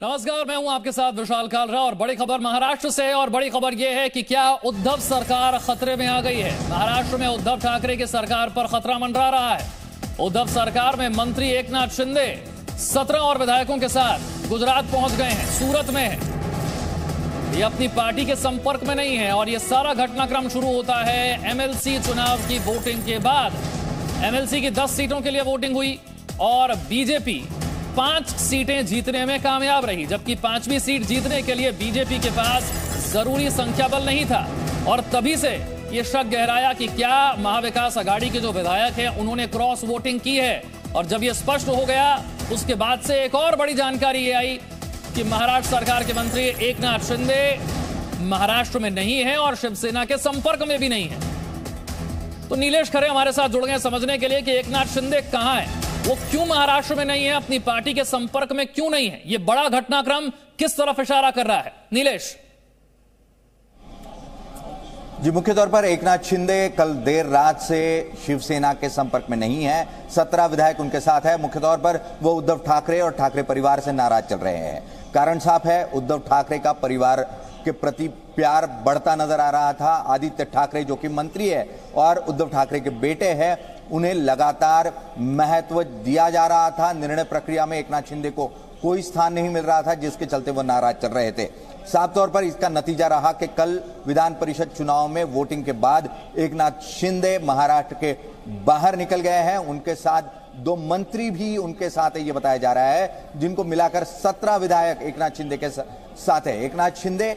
नमस्कार, मैं हूं आपके साथ विशाल कालरा और बड़ी खबर महाराष्ट्र से। और बड़ी खबर यह है कि क्या उद्धव सरकार खतरे में आ गई है। महाराष्ट्र में उद्धव ठाकरे की सरकार पर खतरा मंडरा रहा है। उद्धव सरकार में मंत्री एकनाथ शिंदे 17 और विधायकों के साथ गुजरात पहुंच गए हैं, सूरत में है। ये अपनी पार्टी के संपर्क में नहीं है और ये सारा घटनाक्रम शुरू होता है एमएलसी चुनाव की वोटिंग के बाद। एमएलसी की 10 सीटों के लिए वोटिंग हुई और बीजेपी 5 सीटें जीतने में कामयाब रही, जबकि 5वीं सीट जीतने के लिए बीजेपी के पास जरूरी संख्या बल नहीं था। और तभी से यह शक गहराया कि क्या महाविकास अघाड़ी के जो विधायक हैं उन्होंने क्रॉस वोटिंग की है। और जब यह स्पष्ट हो गया उसके बाद से एक और बड़ी जानकारी ये आई कि महाराष्ट्र सरकार के मंत्री एकनाथ शिंदे महाराष्ट्र में नहीं है और शिवसेना के संपर्क में भी नहीं है। तो नीलेश खरे हमारे साथ जुड़ गए समझने के लिए कि एकनाथ शिंदे कहां है, वो क्यों महाराष्ट्र में नहीं है, अपनी पार्टी के संपर्क में क्यों नहीं है। ये बड़ा घटनाक्रम किस तरफ इशारा कर रहा है, नीलेश? जी, मुख्य तौर पर एकनाथ शिंदे कल देर रात से शिवसेना के संपर्क में नहीं है। 17 विधायक उनके साथ है। मुख्य तौर पर वो उद्धव ठाकरे और ठाकरे परिवार से नाराज चल रहे हैं। कारण साफ है, उद्धव ठाकरे का परिवार के प्रति प्यार बढ़ता नजर आ रहा था। आदित्य ठाकरे जो कि मंत्री है और उद्धव ठाकरे के बेटे हैं, उन्हें लगातार महत्व दिया जा रहा था। निर्णय प्रक्रिया में एकनाथ शिंदे को कोई स्थान नहीं मिल रहा था, जिसके चलते वो नाराज चल रहे थे। साफ तौर पर इसका नतीजा रहा कि कल विधान परिषद चुनाव में वोटिंग के बाद एकनाथ शिंदे महाराष्ट्र के बाहर निकल गए हैं। उनके साथ 2 मंत्री भी उनके साथ है, ये बताया जा रहा है, जिनको मिलाकर 17 विधायक एकनाथ शिंदे के साथ है। एकनाथ शिंदे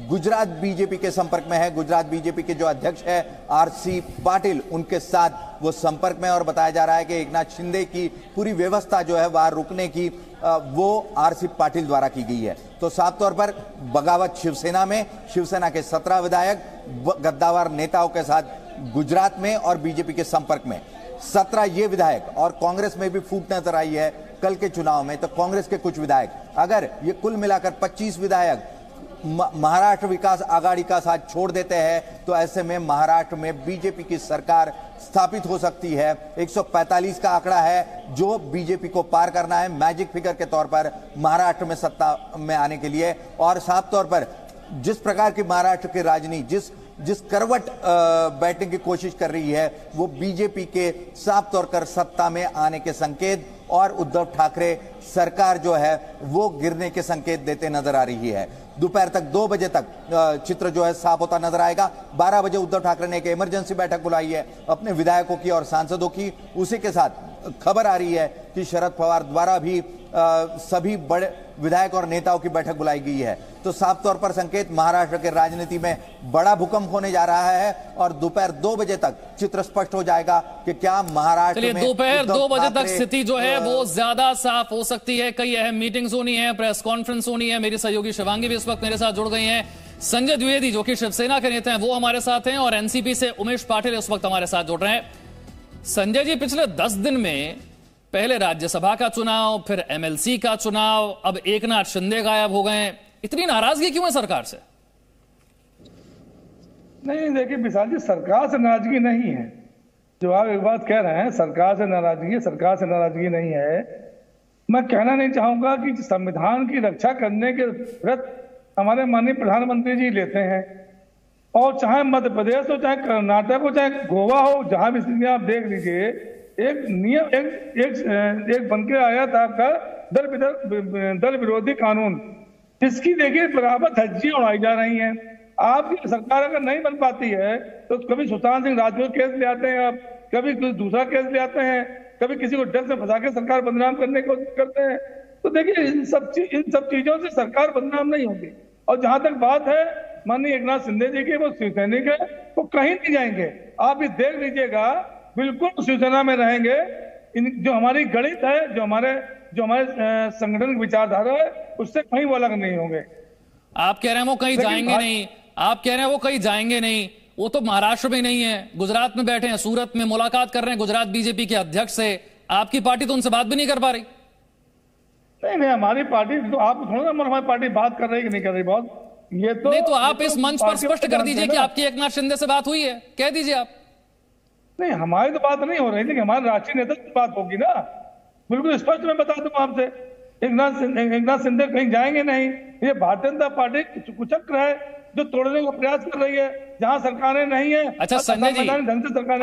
गुजरात बीजेपी के संपर्क में है। गुजरात बीजेपी के जो अध्यक्ष है आरसी पाटिल, उनके साथ वो संपर्क में। और बताया जा रहा है कि एकनाथ शिंदे की पूरी व्यवस्था जो है वहां रुकने की वो आरसी पाटिल द्वारा की गई है। तो साफ तौर पर बगावत शिवसेना में, शिवसेना के 17 विधायक गद्दावर नेताओं के साथ गुजरात में और बीजेपी के संपर्क में 17 ये विधायक। और कांग्रेस में भी फूट नजर आई है कल के चुनाव में। तो कांग्रेस के कुछ विधायक, अगर ये कुल मिलाकर 25 विधायक महाराष्ट्र विकास आघाड़ी का साथ छोड़ देते हैं तो ऐसे में महाराष्ट्र में बीजेपी की सरकार स्थापित हो सकती है। 145 का आंकड़ा है जो बीजेपी को पार करना है मैजिक फिगर के तौर पर महाराष्ट्र में सत्ता में आने के लिए। और साफ तौर पर जिस प्रकार की महाराष्ट्र की राजनीति जिस करवट बैठने की कोशिश कर रही है, वो बीजेपी के साफ तौर पर सत्ता में आने के संकेत और उद्धव ठाकरे सरकार जो है वो गिरने के संकेत देते नजर आ रही है। दोपहर तक 2 बजे तक चित्र जो है साफ होता नजर आएगा। 12 बजे उद्धव ठाकरे ने एक इमरजेंसी बैठक बुलाई है अपने विधायकों की और सांसदों की। उसी के साथ खबर आ रही है कि शरद पवार द्वारा भी सभी बड़े विधायक और नेताओं की बैठक बुलाई गई है। तो साफ तौर पर संकेत महाराष्ट्र के राजनीति में बड़ा भूकंप होने जा रहा है और दोपहर 2 बजे तक चित्र स्पष्ट हो जाएगा कि क्या महाराष्ट्र में दोपहर 2 बजे तक स्थिति जो है वो ज्यादा साफ हो सकती है। कई अहम मीटिंग्स होनी है, प्रेस कॉन्फ्रेंस होनी है। मेरी सहयोगी शिवांगी भी इस वक्त मेरे साथ जुड़ गई हैं। संजय द्विवेदी जो कि शिवसेना के नेता हैं वो हमारे साथ हैं और एनसीपी से उमेश पाटिल इस वक्त हमारे साथ जुड़ रहे हैं। संजय जी, पिछले 10 दिन में पहले राज्यसभा का चुनाव, फिर एमएलसी का चुनाव, अब एकनाथ शिंदे गायब हो गए। इतनी नाराजगी क्यों है सरकार से? नहीं, देखिए विशाल जी, सरकार से नाराजगी नहीं है। जो आप एक बात कह रहे हैं सरकार से नाराजगी है, सरकार से नाराजगी नहीं है। मैं कहना नहीं चाहूंगा कि संविधान की रक्षा करने के व्रत हमारे माननीय प्रधानमंत्री जी लेते हैं। और चाहे मध्य प्रदेश हो, चाहे कर्नाटक हो, चाहे गोवा हो, जहां भी स्थिति आप देख लीजिए, एक नियम एक बन के आया था आपका दल विरोधी कानून, जिसकी देखिए बराबर धज्जियां उड़ाई जा रही हैं। आपकी सरकार अगर नहीं बन पाती है तो कभी सुशांत सिंह राजपूत केस ले आते हैं, आप कभी कुछ दूसरा केस ले आते हैं, कभी किसी को डर से फंसा के सरकार बदनाम करने की कोशिश करते हैं। तो देखिए इन सब चीजों से सरकार बदनाम नहीं होगी। और जहां तक बात है माननीय एकनाथ शिंदे जी की, वो शिवसैनिक है, वो कहीं नहीं जाएंगे। आप भी देख लीजिएगा, बिल्कुल शिवसेना में रहेंगे। जो हमारी गणित है, जो हमारे संगठन की विचारधारा है, उससे कहीं वो अलग नहीं होंगे। आप कह रहे हैं वो कहीं जाएंगे नहीं, आप कह रहे हैं वो कहीं जाएंगे नहीं। वो तो महाराष्ट्र में नहीं है, गुजरात में बैठे हैं, सूरत में मुलाकात कर रहे हैं गुजरात बीजेपी के अध्यक्ष से। आपकी पार्टी तो उनसे बात भी नहीं कर पा रही। नहीं, हमारी पार्टी तो आप थोड़ा ना, हमारी पार्टी बात कर रही है कि नहीं कर रही बहुत, ये तो नहीं। तो आप इस मंच पर स्पष्ट कर दीजिए कि आपकी एकनाथ शिंदे से बात हुई है, कह दीजिए आप। नहीं, हमारी तो बात नहीं हो रही थी कि हमारे राष्ट्रीय नेता से बात होगी ना, बिल्कुल स्पष्ट मैं बता दूं आपसे। एकनाथ शिंदे कहीं जाएंगे नहीं। ये भारतीय जनता पार्टी कुचक्र है जो तोड़ने का प्रयास कर रही है जहां सरकारें नहीं है। अच्छा संजय जी, ढंग से सरकार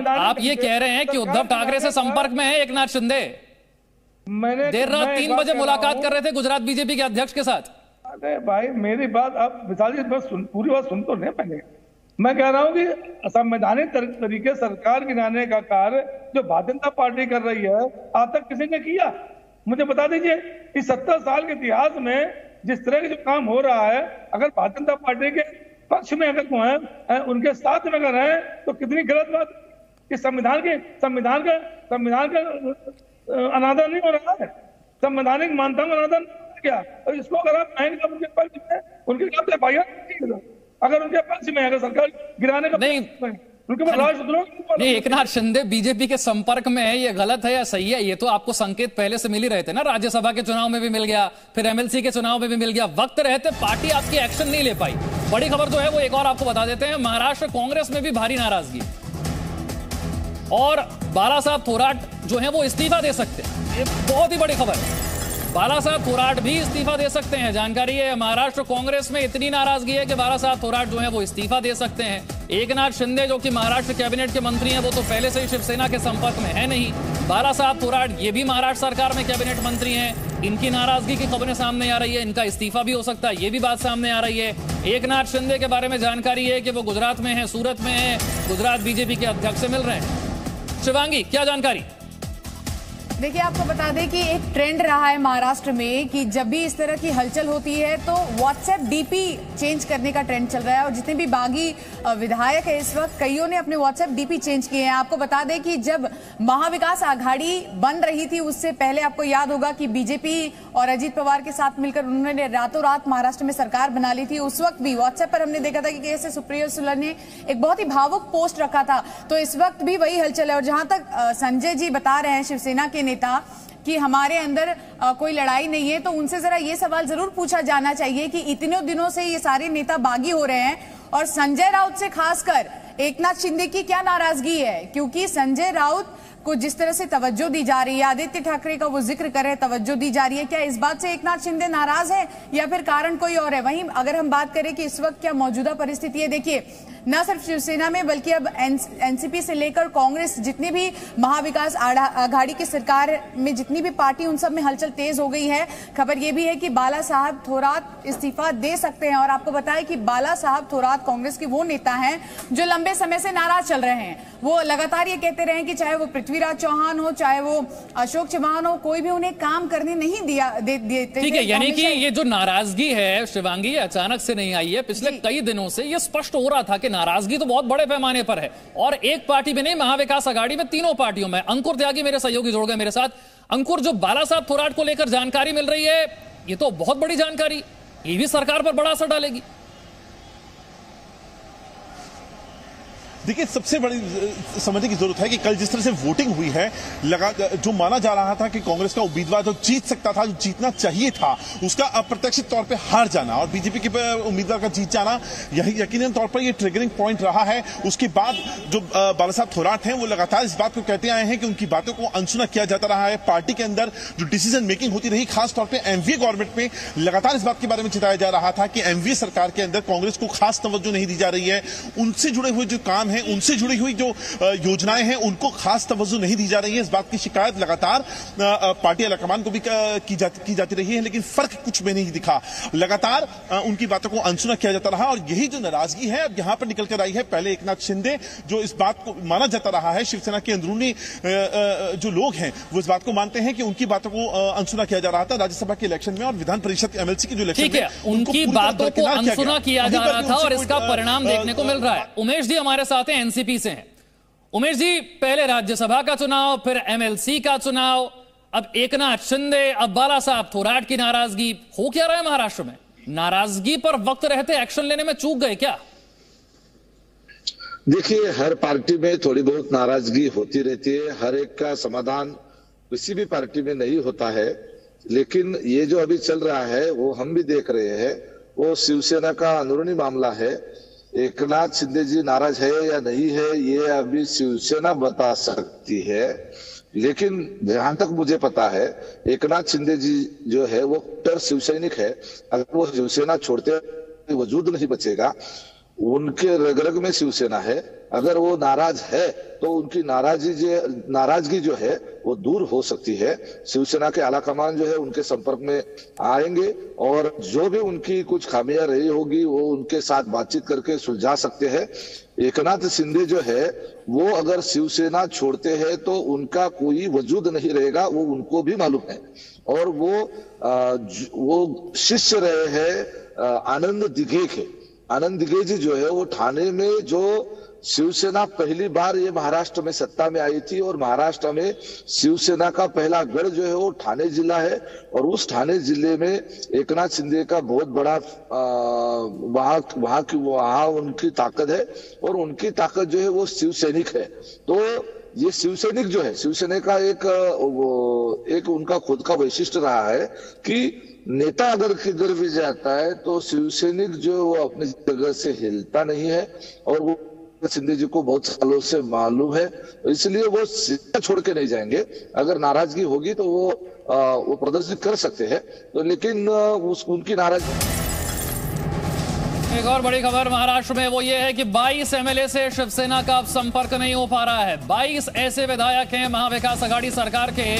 आप ये कह रहे हैं कि उद्धव ठाकरे से संपर्क में है एकनाथ शिंदे? मैंने देर रात 3 बजे मुलाकात कर रहे थे गुजरात बीजेपी के अध्यक्ष के साथ। अरे भाई मेरी बात आप विशाल जी बस पूरी बात सुन तो नहीं पहले। मैं कह रहा हूँ कि असंवैधानिक तरीके सरकार गिराने का कार्य जो भारतीय जनता पार्टी कर रही है आज तक किसी ने किया? मुझे बता दीजिए। इस 70 साल के इतिहास में जिस तरह के जो काम हो रहा है, अगर भारतीय जनता पार्टी के पक्ष में अगर वो है, उनके साथ में अगर है, तो कितनी गलत बात कि संविधान का अनादर नहीं हो रहा है, संवैधानिक मान्यताओं का अनादर नहीं हो रहा क्या? और इसको अगर आप कहेंगे तो उनके पक्ष में उनके खिलाफ FIR अगर उनके पक्ष में अगर सरकार गिराने का नहीं, नहीं एकनाथ शिंदे बीजेपी के संपर्क में है, ये गलत है या सही है? ये तो आपको संकेत पहले से मिल ही रहे थे ना, राज्यसभा के चुनाव में भी मिल गया, फिर MLC के चुनाव में भी मिल गया। वक्त रहते पार्टी आपकी एक्शन नहीं ले पाई। बड़ी खबर जो है वो एक और आपको बता देते हैं, महाराष्ट्र कांग्रेस में भी भारी नाराजगी और बाला साहब थोराट जो है वो इस्तीफा दे सकते हैं। ये बहुत ही बड़ी खबर है, बाला साहब थोराट भी इस्तीफा दे सकते हैं। जानकारी है महाराष्ट्र कांग्रेस में इतनी नाराजगी है कि बाला साहब थोराट जो है वो इस्तीफा दे सकते हैं। एकनाथ शिंदे जो कि महाराष्ट्र कैबिनेट के मंत्री हैं वो तो पहले से ही शिवसेना के संपर्क में है नहीं। बाला साहब थोराट ये भी महाराष्ट्र सरकार में कैबिनेट मंत्री हैं, इनकी नाराजगी की खबरें सामने आ रही है, इनका इस्तीफा भी हो सकता है, ये भी बात सामने आ रही है। एकनाथ शिंदे के बारे में जानकारी है कि वो गुजरात में है, सूरत में है, गुजरात बीजेपी के अध्यक्ष से मिल रहे हैं। शिवांगी क्या जानकारी? देखिए आपको बता दें कि एक ट्रेंड रहा है महाराष्ट्र में कि जब भी इस तरह की हलचल होती है तो व्हाट्सएप डीपी चेंज करने का ट्रेंड चल रहा है और जितने भी बागी विधायक है इस वक्त कईयों ने अपने व्हाट्सएप डीपी चेंज किए हैं। आपको बता दें कि जब महाविकास आघाड़ी बन रही थी उससे पहले आपको याद होगा कि बीजेपी और अजीत पवार के साथ मिलकर उन्होंने रातों रात महाराष्ट्र में सरकार बना ली थी। उस वक्त भी व्हाट्सएप पर हमने देखा था कि कैसे सुप्रिया सुले ने एक बहुत ही भावुक पोस्ट रखा था। तो इस वक्त भी वही हलचल है और जहां तक संजय जी बता रहे हैं शिवसेना के नेता कि हमारे अंदर कोई लड़ाई नहीं है, तो उनसे जरा ये सवाल जरूर पूछा जाना चाहिए कि इतने दिनों से ये सारे नेता बागी हो रहे हैं और संजय राउत से खासकर एकनाथ शिंदे की क्या नाराजगी है? क्योंकि संजय राउत को जिस तरह से तवज्जो दी जा रही है, आदित्य ठाकरे का वो जिक्र कर रहे हैं, तवज्जो दी जा रही है, क्या इस बात से एकनाथ शिंदे नाराज है या फिर कारण कोई और है? वहीं अगर हम बात करें कि इस वक्त क्या मौजूदा परिस्थिति है, देखिए न सिर्फ शिवसेना में बल्कि अब एनसीपी से लेकर कांग्रेस जितनी भी महाविकास आघाड़ी की सरकार में जितनी भी पार्टी उन सब में हलचल तेज हो गई है। खबर यह भी है कि बाला साहब थोराट इस्तीफा दे सकते हैं और आपको बताएं कि बाला साहब थोराट कांग्रेस के वो नेता हैं जो लंबे समय से नाराज चल रहे हैं। वो लगातार ये कहते रहे कि चाहे वो पृथ्वीराज चौहान हो चाहे वो अशोक चौहान हो, कोई भी उन्हें काम करने नहीं देते। ठीक है, यानी कि ये जो नाराजगी है शिवांगी अचानक से नहीं आई है, पिछले कई दिनों से ये स्पष्ट हो रहा था कि नाराजगी तो बहुत बड़े पैमाने पर है और एक पार्टी में नहीं, महाविकास आघाड़ी में तीनों पार्टियों में। अंकुर त्यागी मेरे सहयोगी जुड़ गए मेरे साथ। अंकुर, जो बाला साहब थोराट को लेकर जानकारी मिल रही है ये तो बहुत बड़ी जानकारी, ये भी सरकार पर बड़ा असर डालेगी। देखिए सबसे बड़ी समझने की जरूरत है कि कल जिस तरह से वोटिंग हुई है, जो माना जा रहा था कि कांग्रेस का उम्मीदवार जो जीत सकता था, जो जीतना चाहिए था, उसका अप्रत्याशित तौर पे हार जाना और बीजेपी के उम्मीदवार का जीत जाना यकीनन तौर पर यह ट्रिगरिंग पॉइंट रहा है। उसके बाद जो बाला साहब थोराट हैं वो लगातार इस बात को कहते आए हैं कि उनकी बातों को अनसुना किया जाता रहा है। पार्टी के अंदर जो डिसीजन मेकिंग होती रही, खासतौर पर एमवीए गवर्नमेंट में लगातार इस बात के बारे में चिताया जा रहा था कि एमवीए सरकार के अंदर कांग्रेस को खास तवज्जो नहीं दी जा रही है, उनसे जुड़े हुए जो काम उनसे जुड़ी हुई जो योजनाएं हैं उनको खास तवज्जो नहीं दी जा रही है। इस बात की शिकायत लगातार पार्टी आलाकमान को भी की जाती रही है, लेकिन फर्क कुछ में नहीं दिखा। लगातार उनकी बातों को अनसुना किया जाता रहा और यही जो नाराजगी है अब यहां पर निकल कर आई है। पहले एकनाथ शिंदे जो इस बात को माना जाता रहा है, शिवसेना के अंदरूनी जो लोग हैं वो इस बात को मानते हैं कि उनकी बातों को अनसुना किया जा रहा था राज्यसभा के इलेक्शन में और विधान परिषद एमएलसी की जो इलेक्शन है उनकी बातों को अनसुना किया जा रहा था और इसका परिणाम देखने को मिल रहा है। उमेश जी हमारे साथ हैं, एनसीपी से हैं। उमेश जी, पहले राज्यसभा का चुनाव, फिर एमएलसी का चुनाव, अब एकनाथ शिंदे, अब बाला साहब थोराट की नाराजगी, हो क्या रहा है महाराष्ट्र में? नाराजगी पर वक्त रहते एक्शन लेने में चूक गए क्या? देखिए हर पार्टी में थोड़ी बहुत नाराजगी होती रहती है, हर एक का समाधान किसी भी पार्टी में नहीं होता है, लेकिन ये जो अभी चल रहा है वो हम भी देख रहे हैं, वो शिवसेना का अंदरूनी मामला है। एकनाथ शिंदे जी नाराज है या नहीं है ये अभी शिवसेना बता सकती है, लेकिन जहां तक मुझे पता है, एकनाथ शिंदे जी जो है वो कट्टर शिवसैनिक है। अगर वो शिवसेना छोड़ते वजूद नहीं बचेगा, उनके रग रग में शिवसेना है। अगर वो नाराज है तो उनकी नाराजगी जो है वो दूर हो सकती है। शिवसेना के आला कमान जो है उनके संपर्क में आएंगे और जो भी उनकी कुछ खामियां रही होगी वो उनके साथ बातचीत करके सुलझा सकते हैं। एकनाथ शिंदे जो है वो अगर शिवसेना छोड़ते हैं तो उनका कोई वजूद नहीं रहेगा, वो उनको भी मालूम है। और वो शिष्य रहे हैं आनंद दिघे के। आनंद दिघे जी जो है वो ठाणे में जो शिवसेना पहली बार ये महाराष्ट्र में सत्ता में आई थी और महाराष्ट्र में शिवसेना का पहला गढ़ जो है वो ठाणे जिला है। और उस ठाणे जिले में एकनाथ शिंदे का बहुत बड़ा वहां उनकी ताकत है और उनकी ताकत जो है वो शिवसैनिक है। तो ये शिवसैनिक जो है, शिवसेना का एक उनका खुद का वैशिष्ट्य रहा है कि नेता अगर किधर भी जाता है तो शिवसैनिक जो वो अपनी जगह से हिलता नहीं है और वो शिंदे जी को बहुत सालों से मालूम है, इसलिए वो सीधा छोड़ के नहीं जाएंगे। अगर नाराजगी होगी तो वो प्रदर्शित कर सकते हैं, तो लेकिन उनकी नाराजगी। एक और बड़ी खबर महाराष्ट्र में वो ये है कि 22 एमएलए से शिवसेना का अब संपर्क नहीं हो पा रहा है। 22 ऐसे विधायक हैं महाविकास आघाड़ी सरकार के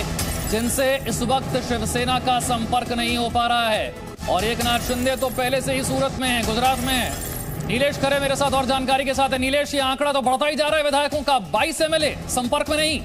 जिनसे इस वक्त शिवसेना का संपर्क नहीं हो पा रहा है। और एकनाथ शिंदे तो पहले से ही सूरत में है, गुजरात में है। नीलेश खरे मेरे साथ और जानकारी के साथ है। नीलेश, ये आंकड़ा तो बढ़ता ही जा रहा है विधायकों का, 22 एमएलए संपर्क में नहीं।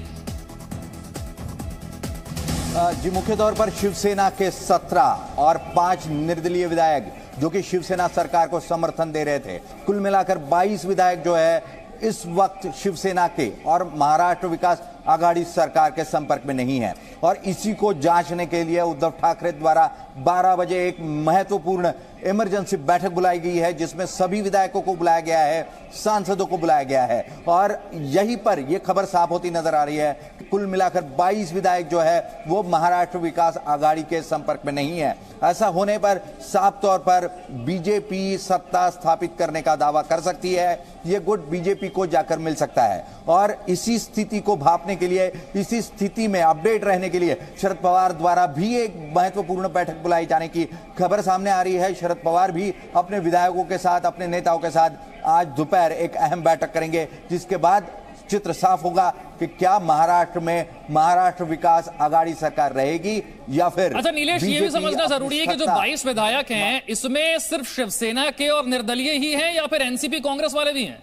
जी, मुख्य तौर पर शिवसेना के 17 और 5 निर्दलीय विधायक जो कि शिवसेना सरकार को समर्थन दे रहे थे, कुल मिलाकर 22 विधायक जो है इस वक्त शिवसेना के और महाराष्ट्र विकास आघाड़ी सरकार के संपर्क में नहीं है। और इसी को जांचने के लिए उद्धव ठाकरे द्वारा 12 बजे एक महत्वपूर्ण इमरजेंसी बैठक बुलाई गई है, जिसमें सभी विधायकों को बुलाया गया है, सांसदों को बुलाया गया है। और यहीं पर यह खबर साफ होती नजर आ रही है कि कुल मिलाकर 22 विधायक जो है वो महाराष्ट्र विकास आघाड़ी के संपर्क में नहीं है। ऐसा होने पर साफ तौर पर बीजेपी सत्ता स्थापित करने का दावा कर सकती है। यह गुट बीजेपी को जाकर मिल सकता है। और इसी स्थिति को भांपने के लिए, इसी स्थिति में अपडेट रहने के लिए शरद पवार द्वारा भी एक महत्वपूर्ण बैठक बुलाई जाने की खबर सामने आ रही है। शरद पवार भी अपने विधायकों के साथ, अपने नेताओं के साथ आज दोपहर एक अहम बैठक करेंगे, जिसके बाद चित्र साफ होगा कि क्या महाराष्ट्र में महाराष्ट्र विकास आघाड़ी सरकार रहेगी या फिर। अच्छा नीलेश, ये भी समझना जरूरी है कि जो 22 विधायक हैं इसमें सिर्फ शिवसेना के और निर्दलीय ही हैं या फिर एनसीपी कांग्रेस वाले भी हैं?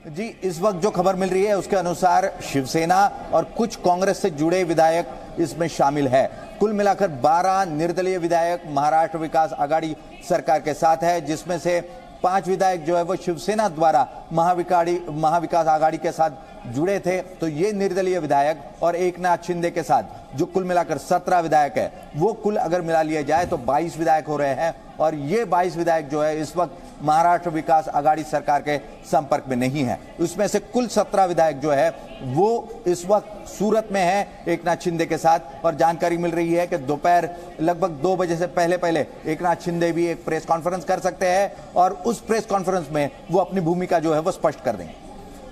जी, इस वक्त जो खबर मिल रही है उसके अनुसार शिवसेना और कुछ कांग्रेस से जुड़े विधायक इसमें शामिल है। कुल मिलाकर 12 निर्दलीय विधायक महाराष्ट्र विकास आघाड़ी सरकार के साथ है, जिसमें से 5 विधायक जो है वो शिवसेना द्वारा महाविकास आघाड़ी के साथ जुड़े थे। तो ये निर्दलीय विधायक और एकनाथ शिंदे के साथ जो कुल मिलाकर 17 विधायक है, वो कुल अगर मिला लिया जाए तो 22 विधायक हो रहे हैं। और ये 22 विधायक जो है इस वक्त महाराष्ट्र विकास आघाड़ी सरकार के संपर्क में नहीं है। उसमें से कुल 17 विधायक जो है वो इस वक्त सूरत में है एकनाथ शिंदे के साथ। और जानकारी मिल रही है कि दोपहर लगभग 2 बजे से पहले एकनाथ शिंदे भी एक प्रेस कॉन्फ्रेंस कर सकते हैं और उस प्रेस कॉन्फ्रेंस में वो अपनी भूमिका जो है वो स्पष्ट कर देंगे।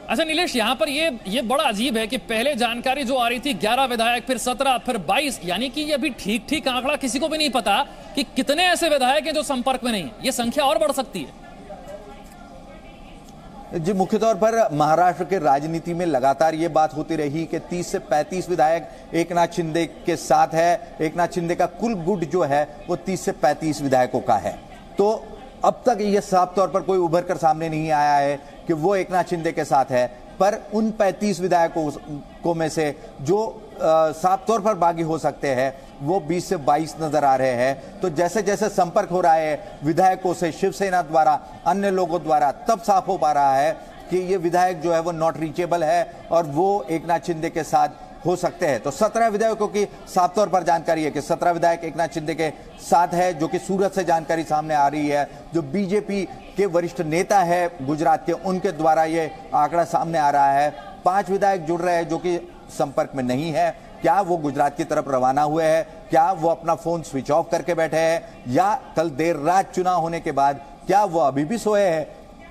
अच्छा नीलेश, यहाँ पर ये बड़ा अजीब है कि पहले जानकारी जो आ रही थी 11 विधायक, फिर 17, फिर 22, यानी कि ये अभी ठीक आंकड़ा किसी को भी नहीं पता कि कितने ऐसे विधायक हैं जो संपर्क में नहीं। ये संख्या और बढ़ सकती है। जी, मुख्य तौर पर महाराष्ट्र के राजनीति में लगातार ये बात होती रही कि 30 से 35 विधायक एकनाथ शिंदे के साथ है। एकनाथ शिंदे का कुल गुट जो है वो 30 से 35 विधायकों का है। तो अब तक ये साफ तौर पर कोई उभर कर सामने नहीं आया है कि वो एकनाथ शिंदे के साथ है। पर उन 35 विधायकों में से जो साफ तौर पर बागी हो सकते हैं वो 20 से 22 नजर आ रहे हैं। तो जैसे जैसे संपर्क हो रहा है विधायकों से शिवसेना द्वारा, अन्य लोगों द्वारा, तब साफ हो पा रहा है कि ये विधायक जो है वो नॉट रीचेबल है और वो एकनाथ शिंदे के साथ हो सकते हैं। तो 17 विधायकों की साफ तौर पर जानकारी है कि 17 विधायक एकनाथ शिंदे के साथ है, जो कि सूरत से जानकारी सामने आ रही है। जो बीजेपी के वरिष्ठ नेता है गुजरात के, उनके द्वारा ये आंकड़ा सामने आ रहा है। 5 विधायक जुड़ रहे हैं जो कि संपर्क में नहीं है। क्या वो गुजरात की तरफ रवाना हुए हैं, क्या वो अपना फोन स्विच ऑफ करके बैठे हैं, या कल देर रात चुनाव होने के बाद क्या वो अभी भी सोए हैं,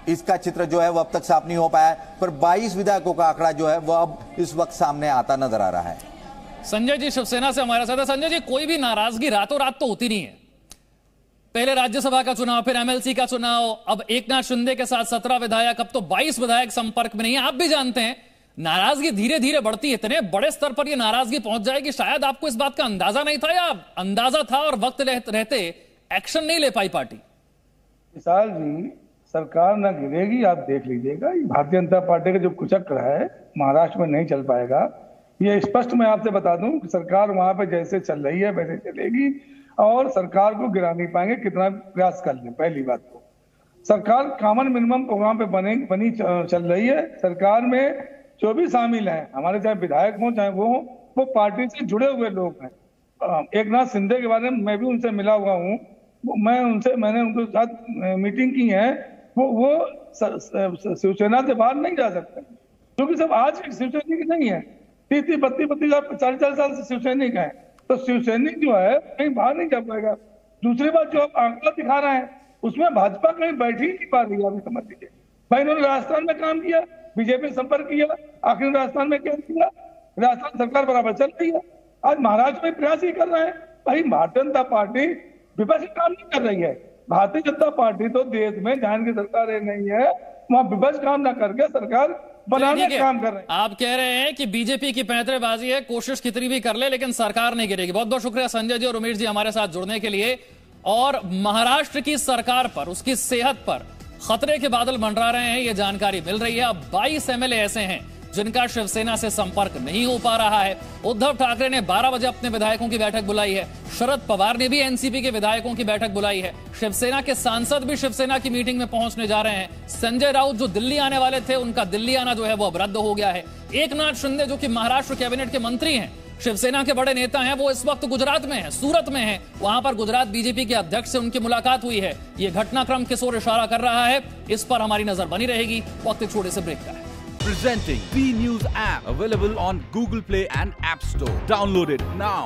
इसका चित्र जो है वो अब तक साफ नहीं हो पाया है, पर 22 विधायकों का आंकड़ा जो है वो अब इस वक्त सामने आता नजर आ रहा है। संजय जी शिवसेना से हमारे साथ है। संजय जी, कोई भी नाराजगी रातों रात तो होती नहीं है। पहले राज्यसभा का चुनाव, फिर एमएलसी का चुनाव, अब एकनाथ शिंदे के साथ 17 विधायक, अब तो 22 विधायक संपर्क में नहीं है। आप भी जानते हैं नाराजगी धीरे धीरे बढ़ती है। इतने बड़े स्तर पर यह नाराजगी पहुंच जाएगी, शायद आपको इस बात का अंदाजा नहीं था, या अंदाजा था और वक्त रहते एक्शन नहीं ले पाई पार्टी? विशाल जी, सरकार ना गिरेगी, आप देख लीजिएगा। भारतीय जनता पार्टी का जो कुचक्र है महाराष्ट्र में नहीं चल पाएगा। ये स्पष्ट मैं आपसे बता दूं कि सरकार वहां पे जैसे चल रही है वैसे चलेगी, और सरकार को गिरा नहीं पाएंगे कितना प्रयास कर ले। पहली बात तो सरकार कॉमन मिनिमम प्रोग्राम पे बनी चल रही है। सरकार में जो भी शामिल हैं, हमारे चाहे विधायक हों चाहे वो हो, वो पार्टी से जुड़े हुए लोग हैं। एकनाथ शिंदे के बारे में मैं भी उनसे मिला हुआ हूँ, मैंने उनके साथ मीटिंग की है। वो शिवसेना से बाहर नहीं जा सकते, क्योंकि सब आज शिवसैनिक नहीं है। 30-32, 40 साल से शिवसैनिक है, तो शिवसैनिक जो है कहीं बाहर नहीं जा पाएगा। दूसरी बात, जो आप आंकड़ा दिखा रहे हैं उसमें भाजपा कहीं बैठ ही नहीं पा रही है। अभी समझ लीजिए भाई, इन्होंने राजस्थान में काम किया, बीजेपी संपर्क किया, आखिर राजस्थान में क्या किया? राजस्थान सरकार बराबर चल रही है। आज महाराष्ट्र में प्रयास ही कर रहे हैं। भाई भारतीय जनता पार्टी विपक्ष काम नहीं कर रही है। भारतीय जनता पार्टी तो देश में जहां की सरकार नहीं है वहां विपक्ष काम ना करके सरकार बनाने का काम कर रहे हैं। आप कह रहे हैं कि बीजेपी की पैंतरेबाजी है, कोशिश कितनी भी कर ले लेकिन सरकार नहीं गिरेगी। बहुत बहुत शुक्रिया संजय जी और उमेश जी हमारे साथ जुड़ने के लिए। और महाराष्ट्र की सरकार पर, उसकी सेहत पर खतरे के बादल मंडरा रहे हैं, यह जानकारी मिल रही है। अब 22 एमएलए ऐसे हैं जिनका शिवसेना से संपर्क नहीं हो पा रहा है। उद्धव ठाकरे ने 12 बजे अपने विधायकों की बैठक बुलाई है। शरद पवार ने भी एनसीपी के विधायकों की बैठक बुलाई है। शिवसेना के सांसद भी शिवसेना की मीटिंग में पहुंचने जा रहे हैं। संजय राउत जो दिल्ली आने वाले थे, उनका दिल्ली आना जो है वो अब रद्द हो गया है। एकनाथ शिंदे जो कि महाराष्ट्र कैबिनेट के मंत्री हैं, शिवसेना के बड़े नेता हैं, वो इस वक्त गुजरात में है, सूरत में है। वहां पर गुजरात बीजेपी के अध्यक्ष से उनकी मुलाकात हुई है। ये घटनाक्रम किस ओर इशारा कर रहा है, इस पर हमारी नजर बनी रहेगी। वक्त एक छोटे से ब्रेक का है। Presenting B News app, available on Google Play and App Store. Download it now.